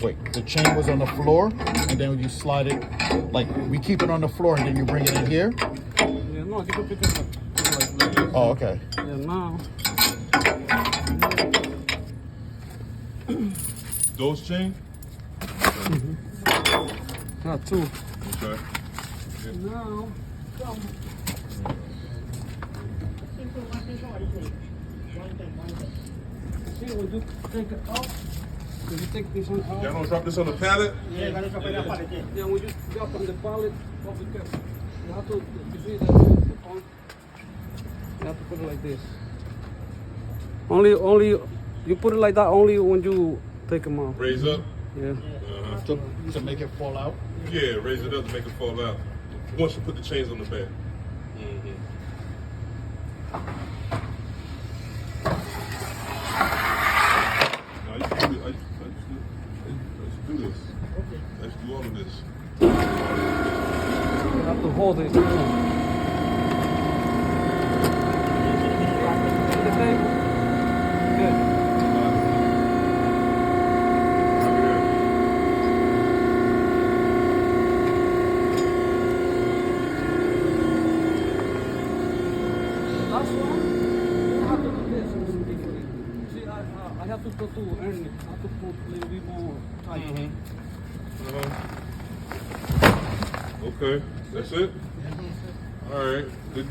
Wait, the chain was on the floor, and then you slide it, like we keep it on the floor, and then you bring it in here. Yeah, no, you can pick it up like this. Oh, okay. Yeah, now. Those chain? Got two. Okay. Now, come. See, when you take it out, when you take this one out. Y'all gonna drop this on the pallet? Yeah, when you drop on the pallet, don't be careful. You have to, you see that the pump? You have to put it like this. Only, you put it like that only when you take them out. Raise up? Yeah. To make it fall out. Yeah, raise it up to make it fall out. Once you put the chains on the back. I used to do this. I used to do all of this. You have to hold it. The table. Good. Last one, you have to do this particularly. See, I have to go to earn it. I have to put a little bit more tight. Okay, that's it? All right. Good